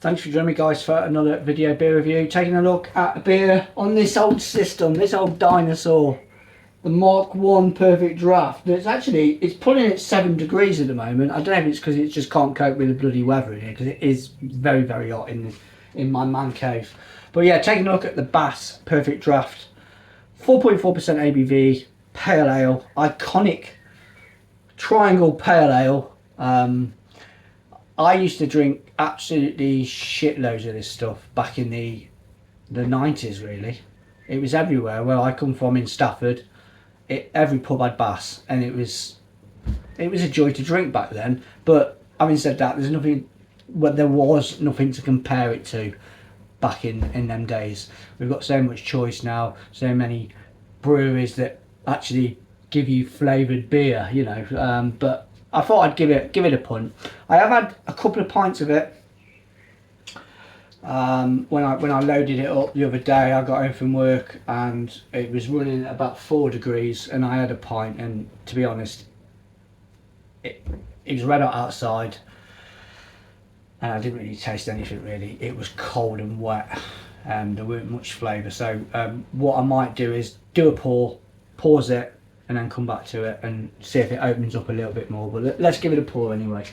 Thanks for joining me, guys, for another video beer review. Taking a look at a beer on this old system, this old dinosaur, the Mark 1 Perfect Draft. It's pulling at 7 degrees at the moment. I don't know if it's because it just can't cope with the bloody weather in here, because it is very, very hot in my man cave. But yeah, taking a look at the Bass Perfect Draft, 4.4% ABV, pale ale, iconic triangle pale ale. I used to drink absolutely shitloads of this stuff back in the 90s, really. It was everywhere. Where I come from in Stafford, every pub had Bass, and it was a joy to drink back then. But having said that, there was nothing to compare it to back in them days. We've got so much choice now, so many breweries that actually give you flavoured beer, you know. But I thought I'd give it a punt. I have had a couple of pints of it. When I loaded it up the other day, I got home from work and it was running at about 4 degrees, and I had a pint, and to be honest, it was red hot outside and I didn't really taste anything really. It was cold and wet and there weren't much flavour. So what I might do is do a pour, pause it, and then come back to it and see if it opens up a little bit more. But let's give it a pour anyway.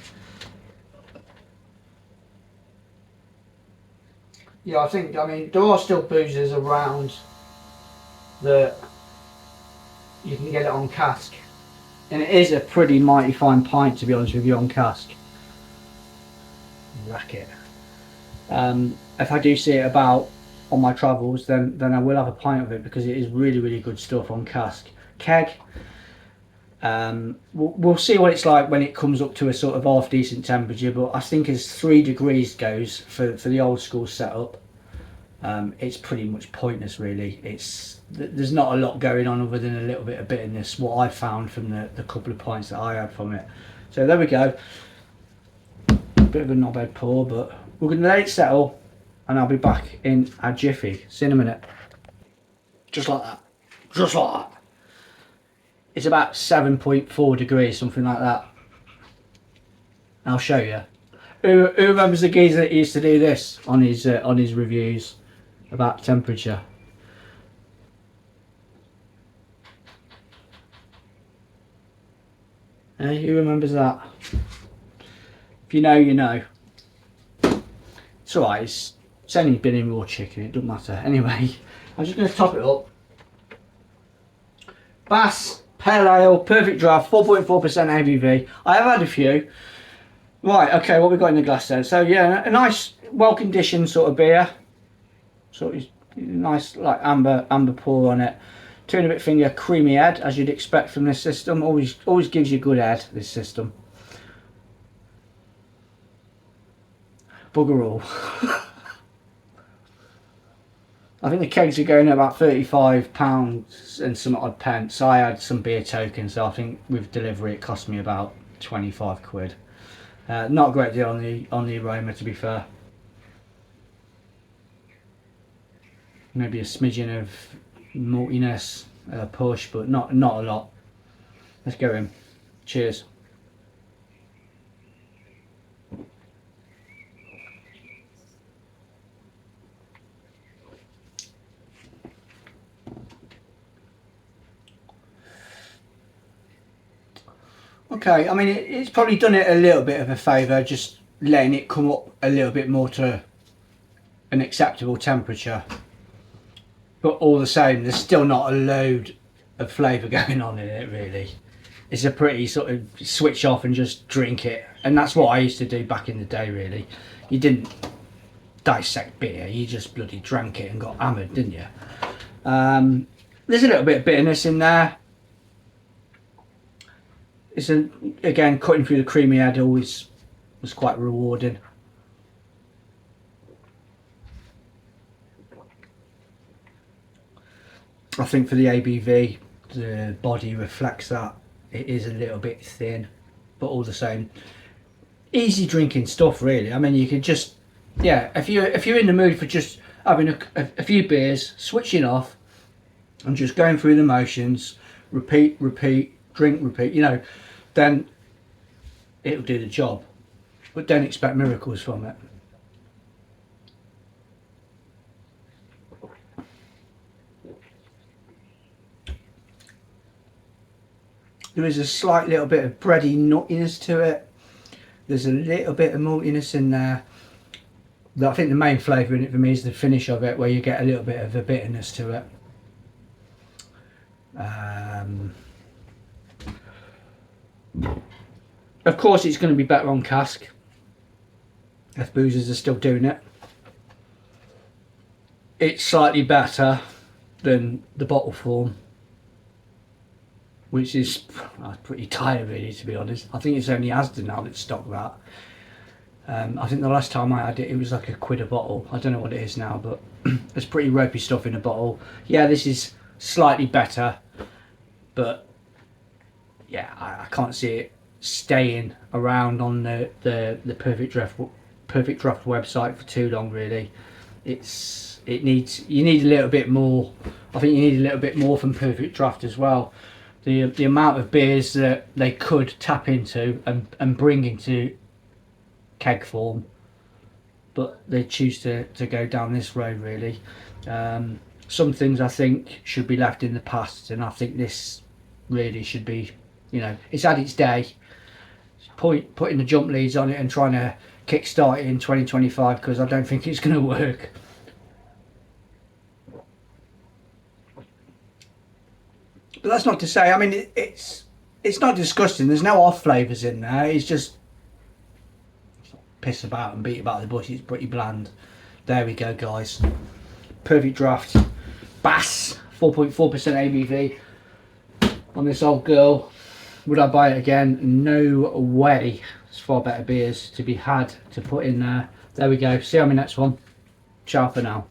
Yeah, I mean there are still boozers around that you can get it on cask, and it is a pretty mighty fine pint, to be honest with you, on cask. Racket. If I do see it about on my travels, then I will have a pint of it, because it is really, really good stuff on cask. Keg, we'll see what it's like when it comes up to a sort of half decent temperature, but I think as 3 degrees goes for the old school setup, it's pretty much pointless really. There's not a lot going on other than a little bit of bitterness, what I found from the couple of pints that I had from it. So there we go, bit of a knobhead pour, but we're going to let it settle and I'll be back in a jiffy. See you in a minute. Just like that, just like that. It's about 7.4 degrees, something like that. I'll show you. Who remembers the geezer that used to do this on his reviews about temperature? Who remembers that? If you know, you know. It's alright, it's only been in raw chicken, it doesn't matter. Anyway, I'm just going to top it up. Bass Pale Ale, Perfect Draft, 4.4% ABV. I have had a few. Right, okay, what we got in the glass then? So yeah, a nice, well-conditioned sort of beer. Sort of nice, like amber pour on it. 2.5 finger creamy head, as you'd expect from this system. Always gives you good head, this system. Bugger all. I think the kegs are going at about £35 and some odd pence. I had some beer tokens, so I think with delivery it cost me about 25 quid. Not a great deal on the aroma, to be fair. Maybe a smidgen of maltiness push, but not a lot. Let's go in. Cheers. Okay, I mean it's probably done it a little bit of a favour, just letting it come up a little bit more to an acceptable temperature. But all the same, there's still not a load of flavour going on in it really. It's a pretty sort of switch off and just drink it. And that's what I used to do back in the day really. You didn't dissect beer, you just bloody drank it and got hammered, didn't you? There's a little bit of bitterness in there. It's again, cutting through the creamy head always was quite rewarding. I think for the ABV, the body reflects that. It is a little bit thin, but all the same, easy drinking stuff really. I mean, you could just, yeah, if you're in the mood for just having a few beers, switching off and just going through the motions, repeat, drink, repeat, you know, then it'll do the job. But don't expect miracles from it. There is a slight little bit of bready nuttiness to it. There's a little bit of maltiness in there. But I think the main flavour in it for me is the finish of it, where you get a little bit of a bitterness to it. Of course it's going to be better on cask, if boozers are still doing it. It's slightly better than the bottle form, which is pretty tight really, to be honest. I think it's only Asda now that stock that. I think the last time I had it, it was like £1 a bottle. I don't know what it is now, but there's pretty ropey stuff in a bottle. Yeah, this is slightly better, but yeah, I can't see it staying around on the Perfect Draft website for too long really. You need a little bit more. I think you need a little bit more from Perfect Draft as well. The amount of beers that they could tap into and bring into keg form, but they choose to go down this road really. Some things I think should be left in the past, and I think this really should be, you know, it's had its day. Putting the jump leads on it and trying to kickstart it in 2025, because I don't think it's going to work. But that's not to say, I mean, it's not disgusting. There's no off flavours in there. It's just piss about and beat about the bush. It's pretty bland. There we go, guys. Perfect Draft Bass, 4.4% ABV on this old girl. Would I buy it again? No way. There's far better beers to be had to put in there. There we go. See you on my next one. Ciao for now.